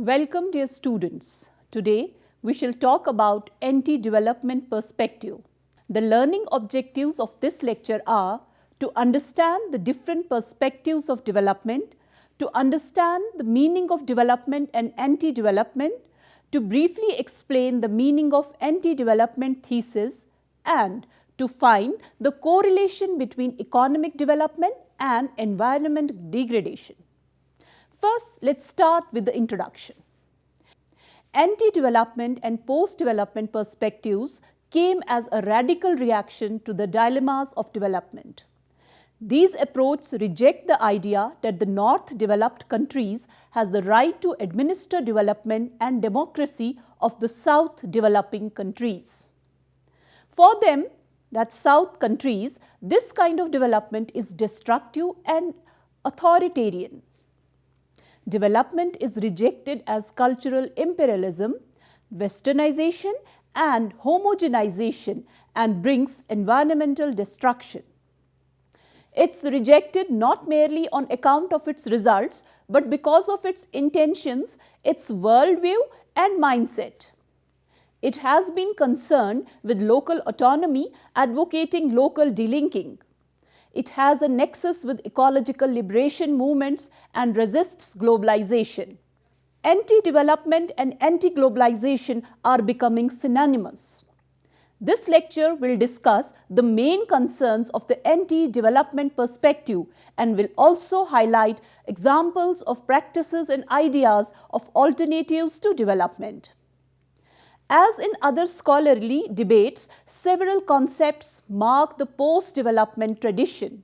Welcome dear students. Today we shall talk about anti-development perspective. The learning objectives of this lecture are to understand the different perspectives of development, to understand the meaning of development and anti-development, to briefly explain the meaning of anti-development thesis, and to find the correlation between economic development and environment degradation. First, let's start with the introduction. Anti-development and post-development perspectives came as a radical reaction to the dilemmas of development. These approaches reject the idea that the North developed countries has the right to administer development and democracy of the South developing countries. For them, that South countries, this kind of development is destructive and authoritarian. Development is rejected as cultural imperialism, westernization and homogenization and brings environmental destruction. It's rejected not merely on account of its results, but because of its intentions, its worldview and mindset. It has been concerned with local autonomy, advocating local delinking. It has a nexus with ecological liberation movements and resists globalization. Anti-development and anti-globalization are becoming synonymous. This lecture will discuss the main concerns of the anti-development perspective and will also highlight examples of practices and ideas of alternatives to development. As in other scholarly debates, several concepts mark the post-development tradition.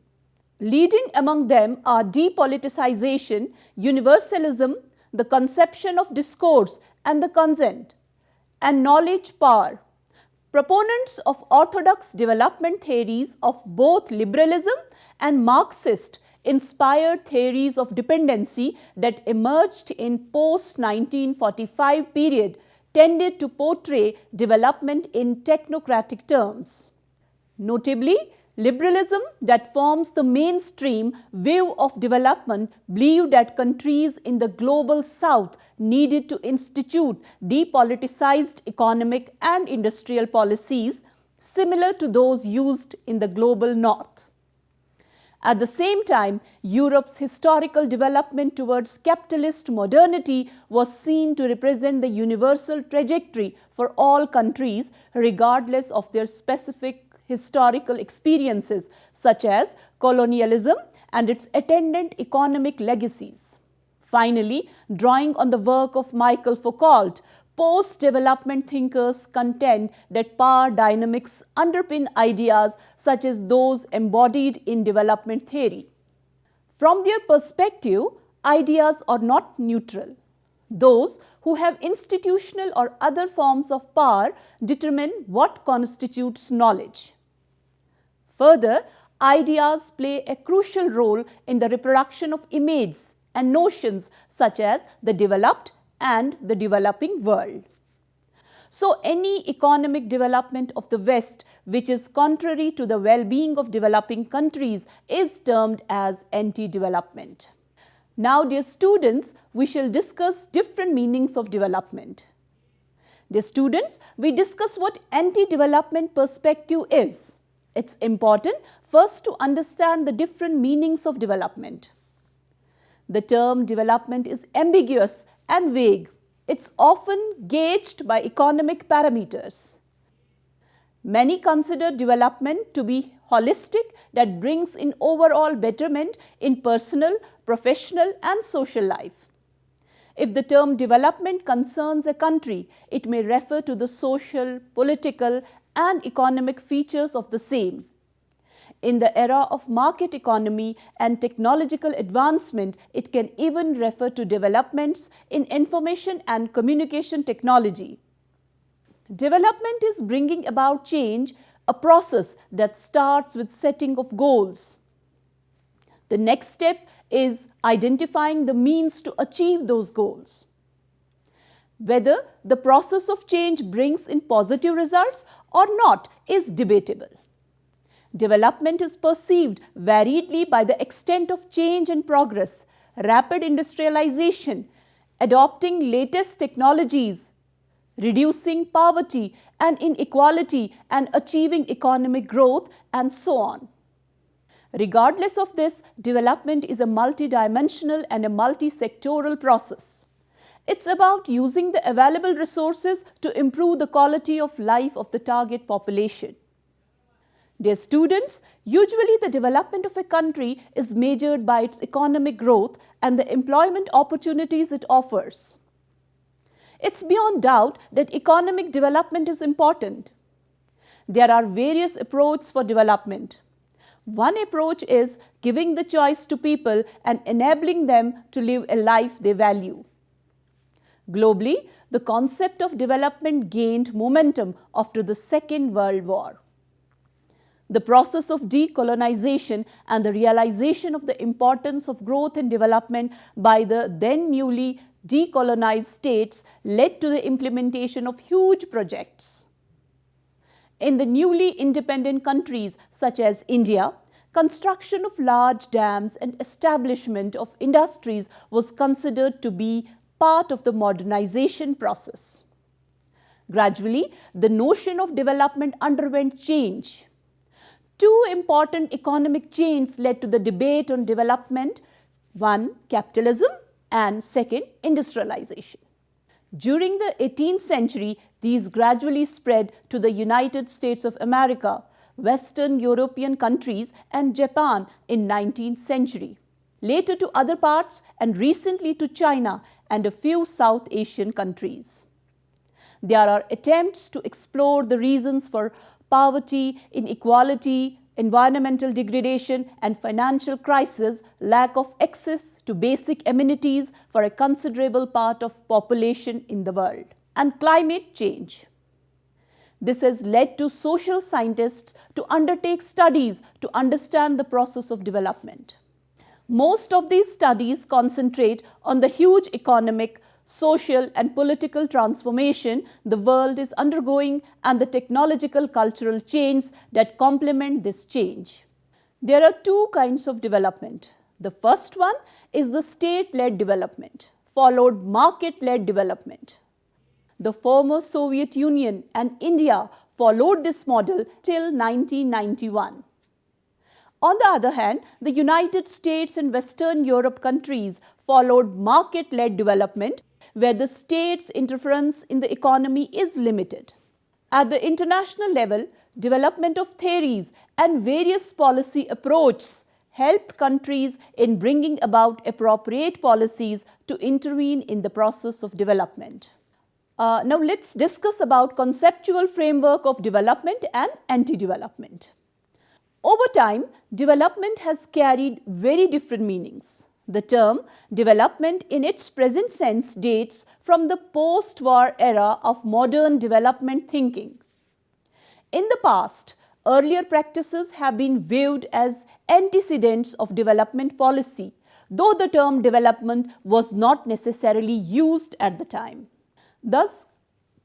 Leading among them are depoliticization, universalism, the conception of discourse and the consent, and knowledge power. Proponents of orthodox development theories of both liberalism and Marxist-inspired theories of dependency that emerged in post-1945 period tended to portray development in technocratic terms. Notably, liberalism that forms the mainstream view of development believed that countries in the global south needed to institute depoliticized economic and industrial policies similar to those used in the global north. At the same time, Europe's historical development towards capitalist modernity was seen to represent the universal trajectory for all countries regardless of their specific historical experiences such as colonialism and its attendant economic legacies. Finally, drawing on the work of Michel Foucault, post-development thinkers contend that power dynamics underpin ideas such as those embodied in development theory. From their perspective, ideas are not neutral. Those who have institutional or other forms of power determine what constitutes knowledge. Further, ideas play a crucial role in the reproduction of images and notions such as the developed and the developing world. So, any economic development of the West which is contrary to the well-being of developing countries is termed as anti-development. Now, dear students, we shall discuss different meanings of development. Dear students, we discuss what anti-development perspective is. It's important first to understand the different meanings of development. The term development is ambiguous and vague. It's often gauged by economic parameters. Many consider development to be holistic that brings in overall betterment in personal, professional and social life. If the term development concerns a country, it may refer to the social, political and economic features of the same. In the era of market economy and technological advancement, it can even refer to developments in information and communication technology. Development is bringing about change, a process that starts with setting of goals. The next step is identifying the means to achieve those goals. Whether the process of change brings in positive results or not is debatable. Development is perceived variedly by the extent of change and progress, rapid industrialization, adopting latest technologies, reducing poverty and inequality, and achieving economic growth, and so on. Regardless of this, development is a multidimensional and a multi-sectoral process. It's about using the available resources to improve the quality of life of the target population. Dear students, usually the development of a country is measured by its economic growth and the employment opportunities it offers. It's beyond doubt that economic development is important. There are various approaches for development. One approach is giving the choice to people and enabling them to live a life they value. Globally, the concept of development gained momentum after the Second World War. The process of decolonization and the realization of the importance of growth and development by the then newly decolonized states led to the implementation of huge projects. In the newly independent countries such as India, construction of large dams and establishment of industries was considered to be part of the modernization process. Gradually, the notion of development underwent change. Two important economic changes led to the debate on development: one, capitalism, and second, industrialization. During the 18th century, these gradually spread to the United States of America, Western European countries, and Japan in 19th century, later to other parts, and recently to China and a few South Asian countries. There are attempts to explore the reasons for poverty, inequality, environmental degradation, and financial crisis, lack of access to basic amenities for a considerable part of population in the world, and climate change. This has led to social scientists to undertake studies to understand the process of development. Most of these studies concentrate on the huge economic, social, and political transformation the world is undergoing and the technological cultural changes that complement this change. There are two kinds of development. The first one is the state-led development, followed market-led development. The former Soviet Union and India followed this model till 1991. On the other hand, the United States and Western Europe countries followed market-led development, where the state's interference in the economy is limited. At the international level, development of theories and various policy approaches helped countries in bringing about appropriate policies to intervene in the process of development. Now let's discuss about conceptual framework of development and anti-development. Over time, development has carried very different meanings. The term development in its present sense dates from the post-war era of modern development thinking. In the past, earlier practices have been viewed as antecedents of development policy, though the term development was not necessarily used at the time. Thus,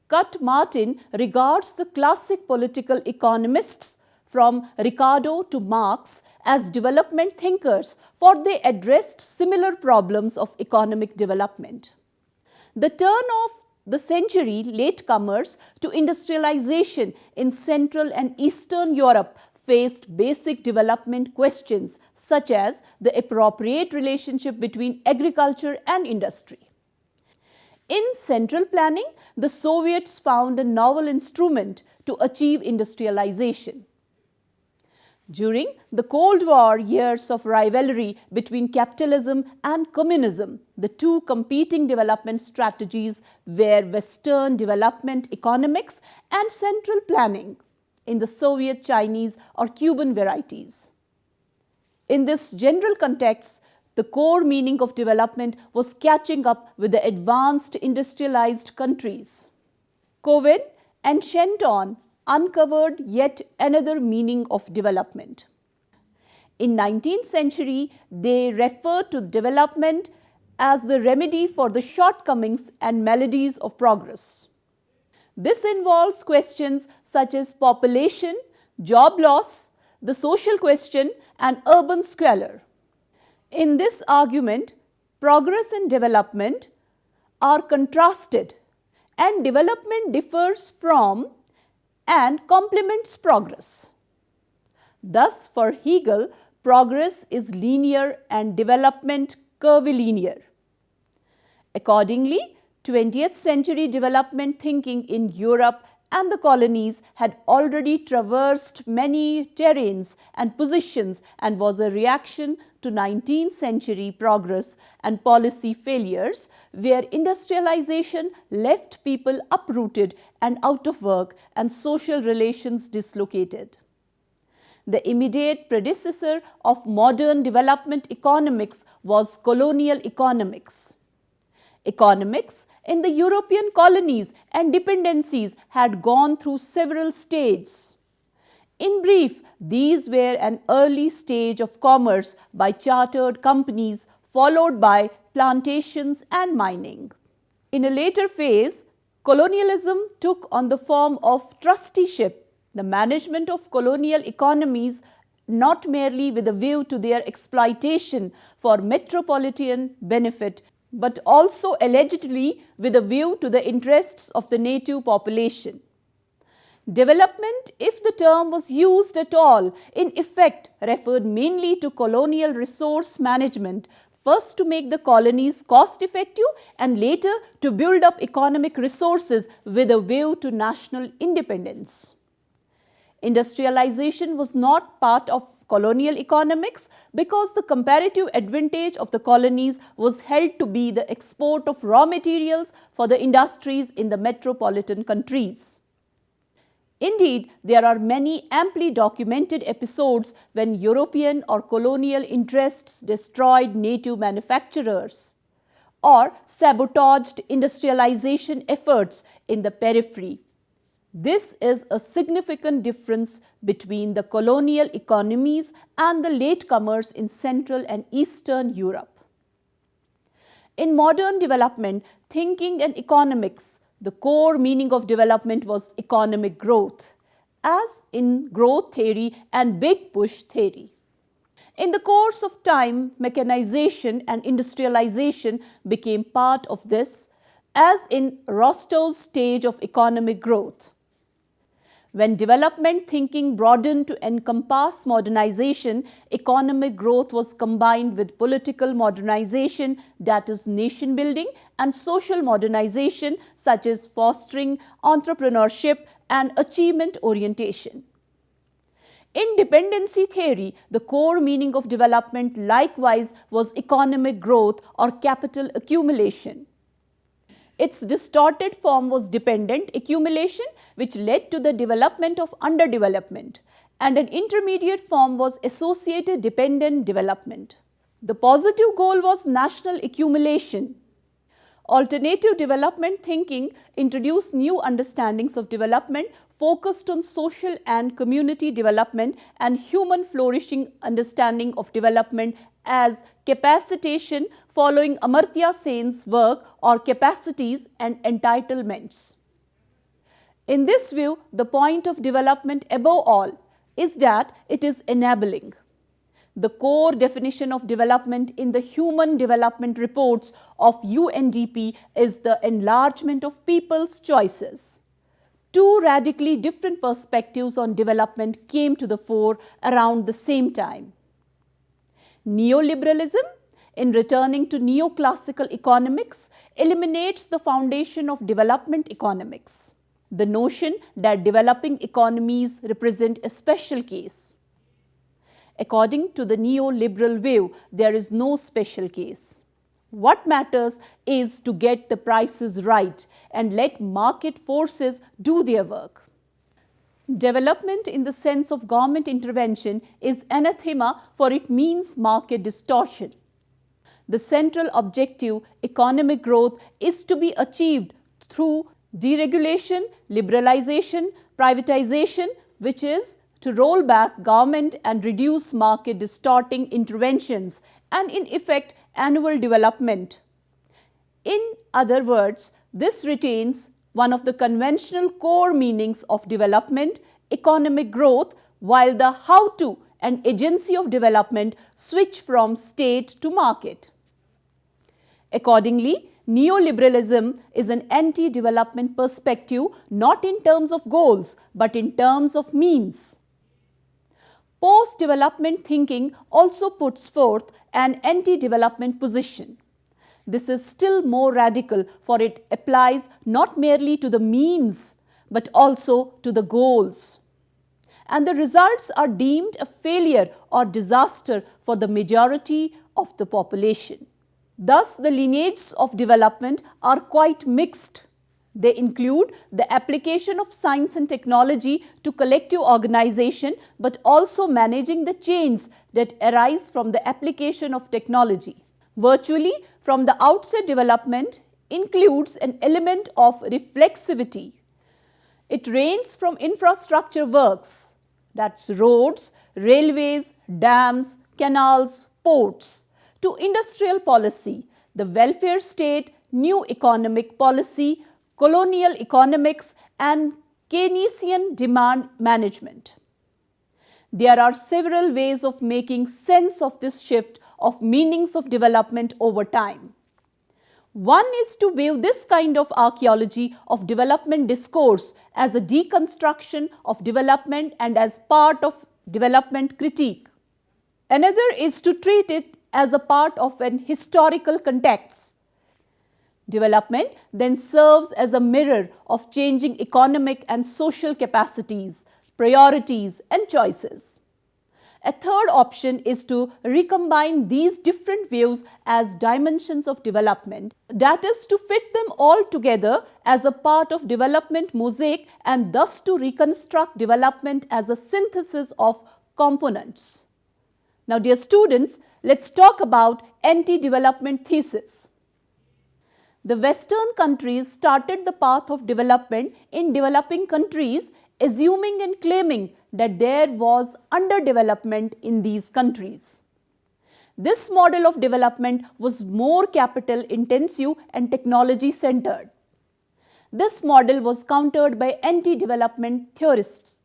Kurt Martin regards the classic political economists from Ricardo to Marx as development thinkers, for they addressed similar problems of economic development. The turn of the century latecomers to industrialization in Central and Eastern Europe faced basic development questions such as the appropriate relationship between agriculture and industry. In central planning, the Soviets found a novel instrument to achieve industrialization. During the Cold War years of rivalry between capitalism and communism, the two competing development strategies were Western development economics and central planning in the Soviet, Chinese, or Cuban varieties. In this general context, the core meaning of development was catching up with the advanced industrialized countries. Cowen and Shenton uncovered yet another meaning of development. In 19th century, they referred to development as the remedy for the shortcomings and maladies of progress. This involves questions such as population, job loss, the social question, and urban squalor. In this argument, progress and development are contrasted and development differs from and complements progress. Thus, for Hegel, progress is linear and development curvilinear. Accordingly, 20th century development thinking in Europe and the colonies had already traversed many terrains and positions and was a reaction to 19th century progress and policy failures, where industrialization left people uprooted and out of work and social relations dislocated. The immediate predecessor of modern development economics was colonial economics. Economics in the European colonies and dependencies had gone through several stages. In brief, these were an early stage of commerce by chartered companies, followed by plantations and mining. In a later phase, colonialism took on the form of trusteeship, the management of colonial economies, not merely with a view to their exploitation for metropolitan benefit, but also allegedly with a view to the interests of the native population. Development, if the term was used at all, in effect referred mainly to colonial resource management, first to make the colonies cost effective and later to build up economic resources with a view to national independence. Industrialization was not part of colonial economics because the comparative advantage of the colonies was held to be the export of raw materials for the industries in the metropolitan countries. Indeed, there are many amply documented episodes when European or colonial interests destroyed native manufacturers or sabotaged industrialization efforts in the periphery. This is a significant difference between the colonial economies and the latecomers in Central and Eastern Europe. In modern development thinking and economics, the core meaning of development was economic growth, as in growth theory and big push theory. In the course of time, mechanization and industrialization became part of this, as in Rostow's stage of economic growth. When development thinking broadened to encompass modernization, economic growth was combined with political modernization, that is nation building, and social modernization such as fostering entrepreneurship and achievement orientation. In dependency theory, the core meaning of development likewise was economic growth or capital accumulation. Its distorted form was dependent accumulation, which led to the development of underdevelopment, and an intermediate form was associated dependent development. The positive goal was national accumulation. Alternative development thinking introduced new understandings of development focused on social and community development and human flourishing understanding of development as capacitation, following Amartya Sen's work, or capacities and entitlements. In this view, the point of development above all is that it is enabling. The core definition of development in the Human Development Reports of UNDP is the enlargement of people's choices. Two radically different perspectives on development came to the fore around the same time. Neoliberalism, in returning to neoclassical economics, eliminates the foundation of development economics, the notion that developing economies represent a special case. According to the neoliberal view, there is no special case. What matters is to get the prices right and let market forces do their work. Development in the sense of government intervention is anathema, for it means market distortion. The central objective, economic growth, is to be achieved through deregulation, liberalization, privatization, which is to roll back government and reduce market distorting interventions, and in effect annual development. In other words, this retains one of the conventional core meanings of development, economic growth, while the how-to and agency of development switch from state to market. Accordingly, neoliberalism is an anti-development perspective not in terms of goals but in terms of means. Post-development thinking also puts forth an anti-development position. This is still more radical, for it applies not merely to the means but also to the goals. And the results are deemed a failure or disaster for the majority of the population. Thus, the lineages of development are quite mixed. They include the application of science and technology to collective organization, but also managing the chains that arise from the application of technology. Virtually, from the outset, development includes an element of reflexivity. It ranges from infrastructure works, that's roads, railways, dams, canals, ports, to industrial policy, the welfare state, new economic policy, colonial economics, and Keynesian demand management. There are several ways of making sense of this shift of meanings of development over time. One is to view this kind of archaeology of development discourse as a deconstruction of development and as part of development critique. Another is to treat it as a part of an historical context. Development then serves as a mirror of changing economic and social capacities, priorities, and choices. A third option is to recombine these different views as dimensions of development, that is, to fit them all together as a part of development mosaic and thus to reconstruct development as a synthesis of components. Now, dear students, let's talk about anti-development thesis. The Western countries started the path of development in developing countries, assuming and claiming that there was underdevelopment in these countries. This model of development was more capital intensive and technology centered. This model was countered by anti-development theorists.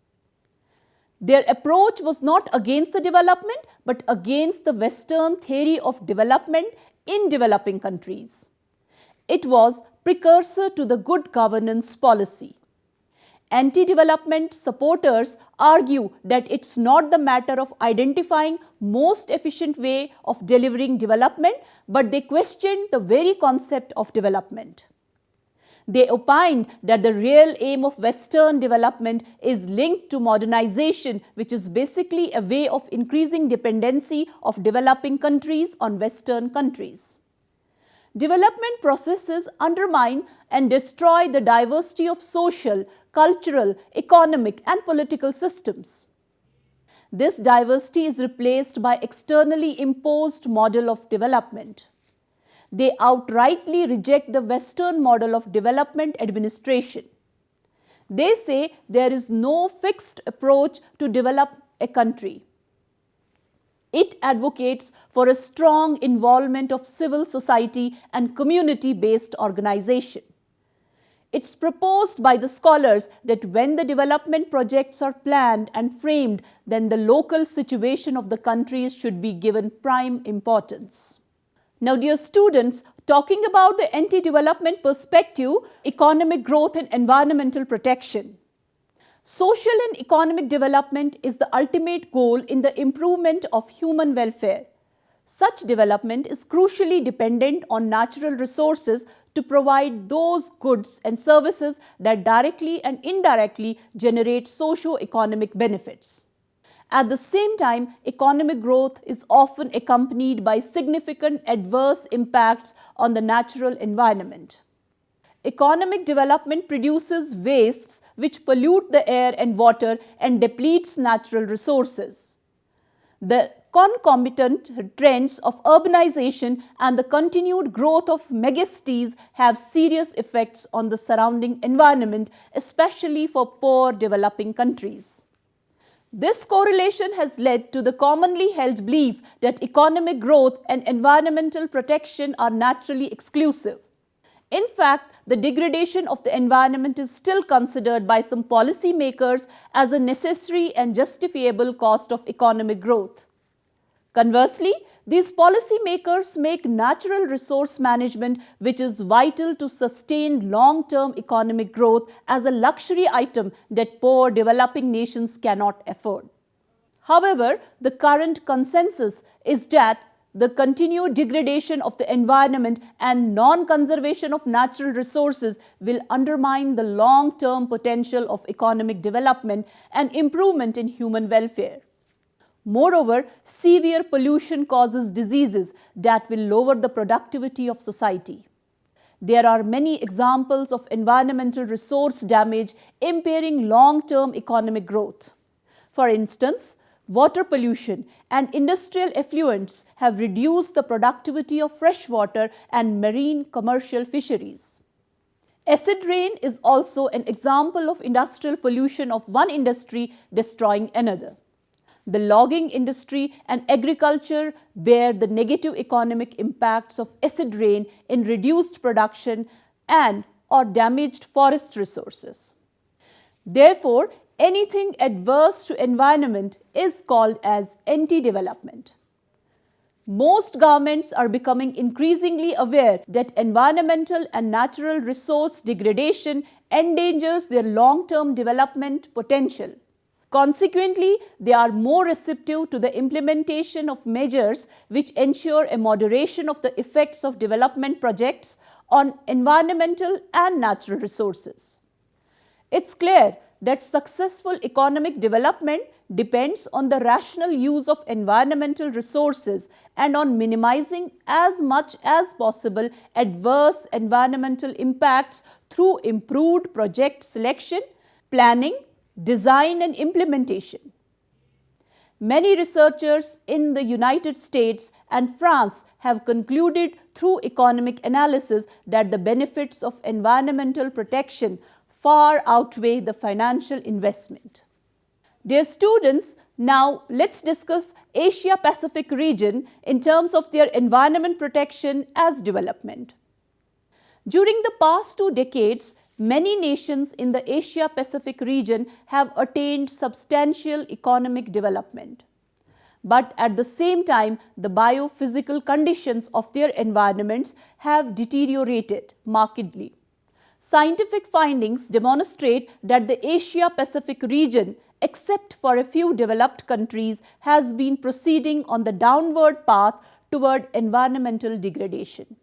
Their approach was not against the development but against the Western theory of development in developing countries. It was precursor to the good governance policy. Anti-development supporters argue that it's not the matter of identifying most efficient way of delivering development, but they question the very concept of development. They opined that the real aim of Western development is linked to modernization, which is basically a way of increasing dependency of developing countries on Western countries. Development processes undermine and destroy the diversity of social, cultural, economic, and political systems. This diversity is replaced by externally imposed model of development. They outrightly reject the Western model of development administration. They say there is no fixed approach to develop a country. It advocates for a strong involvement of civil society and community-based organization. It's proposed by the scholars that when the development projects are planned and framed, then the local situation of the countries should be given prime importance. Now, dear students, talking about the anti-development perspective, economic growth and environmental protection. Social and economic development is the ultimate goal in the improvement of human welfare. Such development is crucially dependent on natural resources to provide those goods and services that directly and indirectly generate socio-economic benefits. At the same time, economic growth is often accompanied by significant adverse impacts on the natural environment. Economic development produces wastes which pollute the air and water and depletes natural resources. The concomitant trends of urbanization and the continued growth of megacities have serious effects on the surrounding environment, especially for poor developing countries. This correlation has led to the commonly held belief that economic growth and environmental protection are naturally exclusive. In fact, the degradation of the environment is still considered by some policymakers as a necessary and justifiable cost of economic growth. Conversely, These policymakers make natural resource management, which is vital to sustain long-term economic growth, as a luxury item that poor developing nations cannot afford. However, the current consensus is that the continued degradation of the environment and non-conservation of natural resources will undermine the long-term potential of economic development and improvement in human welfare. Moreover, severe pollution causes diseases that will lower the productivity of society. There are many examples of environmental resource damage impairing long-term economic growth. For instance, water pollution and industrial effluents have reduced the productivity of freshwater and marine commercial fisheries. Acid rain is also an example of industrial pollution of one industry destroying another. The logging industry and agriculture bear the negative economic impacts of acid rain in reduced production and or damaged forest resources. Therefore, anything adverse to environment is called as anti-development. Most governments are becoming increasingly aware that environmental and natural resource degradation endangers their long-term development potential. Consequently, they are more receptive to the implementation of measures which ensure a moderation of the effects of development projects on environmental and natural resources. It's clear that successful economic development depends on the rational use of environmental resources and on minimizing as much as possible adverse environmental impacts through improved project selection, planning, design and implementation. Many researchers in the United States and France have concluded through economic analysis that the benefits of environmental protection far outweigh the financial investment. Dear students, now let's discuss Asia-Pacific region in terms of their environment protection as development. During the past 2 decades, many nations in the Asia-Pacific region have attained substantial economic development. But at the same time, the biophysical conditions of their environments have deteriorated markedly. Scientific findings demonstrate that the Asia-Pacific region, except for a few developed countries, has been proceeding on the downward path toward environmental degradation.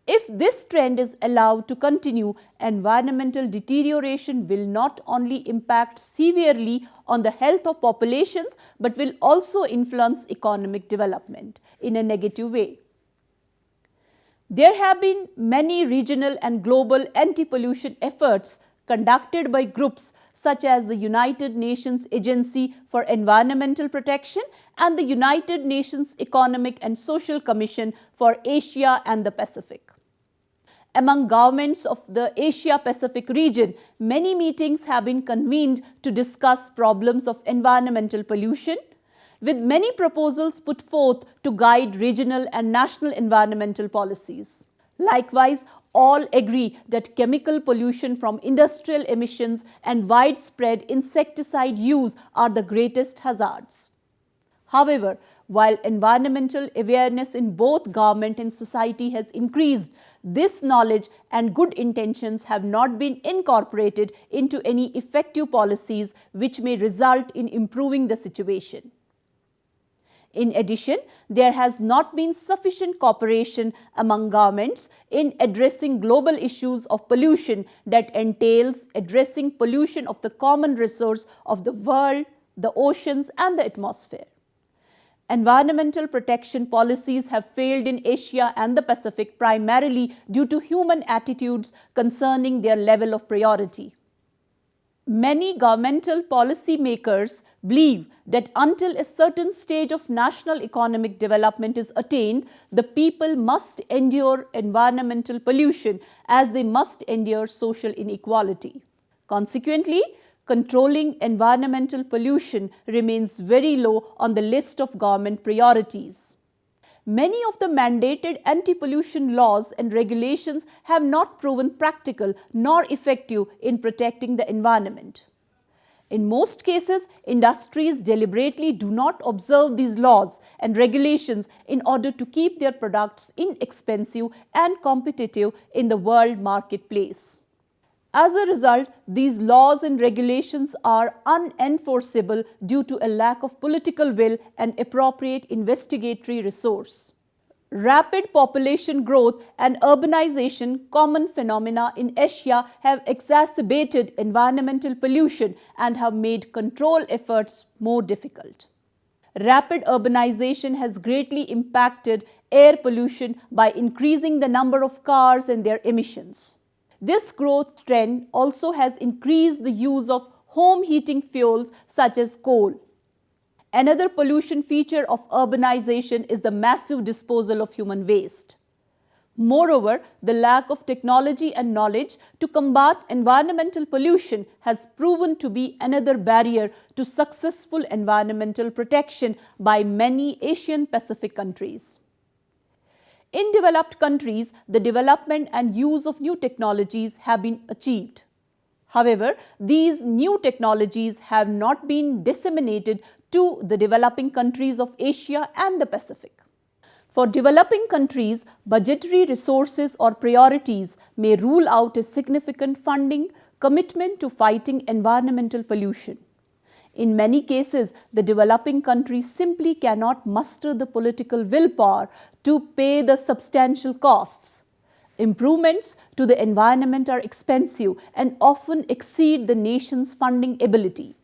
If this trend is allowed to continue, environmental deterioration will not only impact severely on the health of populations but will also influence economic development in a negative way. There have been many regional and global anti-pollution efforts conducted by groups such as the United Nations Agency for Environmental Protection and the United Nations Economic and Social Commission for Asia and the Pacific. Among governments of the Asia-Pacific region, many meetings have been convened to discuss problems of environmental pollution, with many proposals put forth to guide regional and national environmental policies. Likewise, all agree that chemical pollution from industrial emissions and widespread insecticide use are the greatest hazards. However, while environmental awareness in both government and society has increased, this knowledge and good intentions have not been incorporated into any effective policies which may result in improving the situation. In addition, there has not been sufficient cooperation among governments in addressing global issues of pollution that entails addressing pollution of the common resource of the world, the oceans and the atmosphere. Environmental protection policies have failed in Asia and the Pacific primarily due to human attitudes concerning their level of priority. Many governmental policy makers believe that until a certain stage of national economic development is attained, the people must endure environmental pollution as they must endure social inequality. Consequently, controlling environmental pollution remains very low on the list of government priorities. Many of the mandated anti-pollution laws and regulations have not proven practical nor effective in protecting the environment. In most cases, industries deliberately do not observe these laws and regulations in order to keep their products inexpensive and competitive in the world marketplace. As a result, these laws and regulations are unenforceable due to a lack of political will and appropriate investigatory resource. Rapid population growth and urbanization, common phenomena in Asia, have exacerbated environmental pollution and have made control efforts more difficult. Rapid urbanization has greatly impacted air pollution by increasing the number of cars and their emissions. This growth trend also has increased the use of home heating fuels such as coal. Another pollution feature of urbanization is the massive disposal of human waste. Moreover, the lack of technology and knowledge to combat environmental pollution has proven to be another barrier to successful environmental protection by many Asian Pacific countries. In developed countries, the development and use of new technologies have been achieved. However, these new technologies have not been disseminated to the developing countries of Asia and the Pacific. For developing countries, budgetary resources or priorities may rule out a significant funding commitment to fighting environmental pollution. In many cases, the developing countries simply cannot muster the political willpower to pay the substantial costs. Improvements to the environment are expensive and often exceed the nation's funding ability.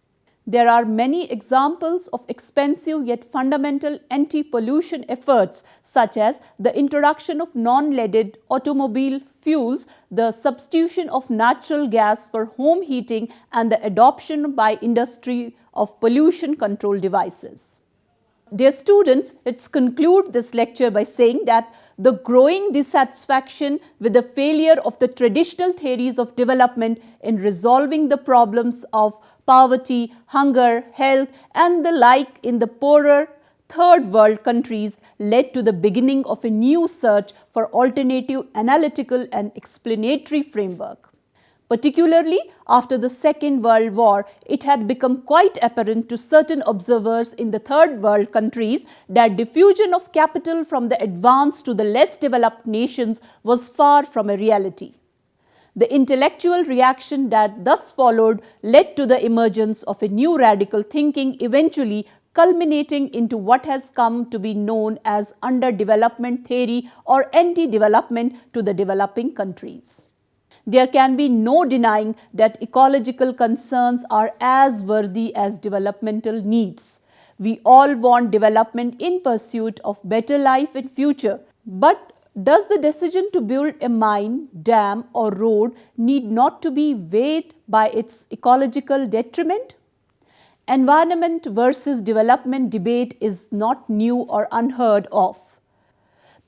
There are many examples of expensive yet fundamental anti-pollution efforts, such as the introduction of non-leaded automobile fuels, the substitution of natural gas for home heating, and the adoption by industry of pollution control devices. Dear students, let's conclude this lecture by saying that the growing dissatisfaction with the failure of the traditional theories of development in resolving the problems of poverty, hunger, health, and the like in the poorer third world countries led to the beginning of a new search for alternative analytical and explanatory framework. Particularly after the Second World War, it had become quite apparent to certain observers in the third world countries that diffusion of capital from the advanced to the less developed nations was far from a reality. The intellectual reaction that thus followed led to the emergence of a new radical thinking, eventually culminating into what has come to be known as underdevelopment theory or anti-development to the developing countries. There can be no denying that ecological concerns are as worthy as developmental needs. We all want development in pursuit of better life and future. But does the decision to build a mine, dam or road need not to be weighed by its ecological detriment? Environment versus development debate is not new or unheard of.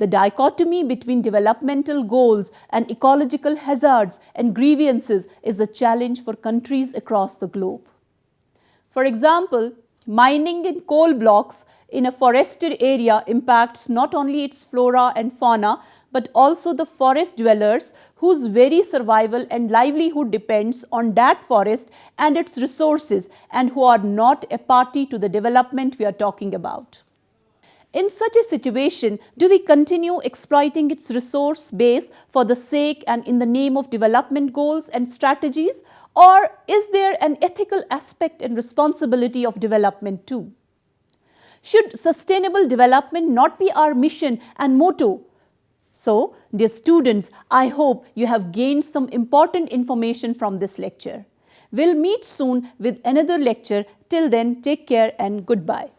The dichotomy between developmental goals and ecological hazards and grievances is a challenge for countries across the globe. For example, mining in coal blocks in a forested area impacts not only its flora and fauna, but also the forest dwellers whose very survival and livelihood depends on that forest and its resources, and who are not a party to the development we are talking about. In such a situation, do we continue exploiting its resource base for the sake and in the name of development goals and strategies, or is there an ethical aspect and responsibility of development too? Should sustainable development not be our mission and motto? So, dear students, I hope you have gained some important information from this lecture. We'll meet soon with another lecture. Till then, take care and goodbye.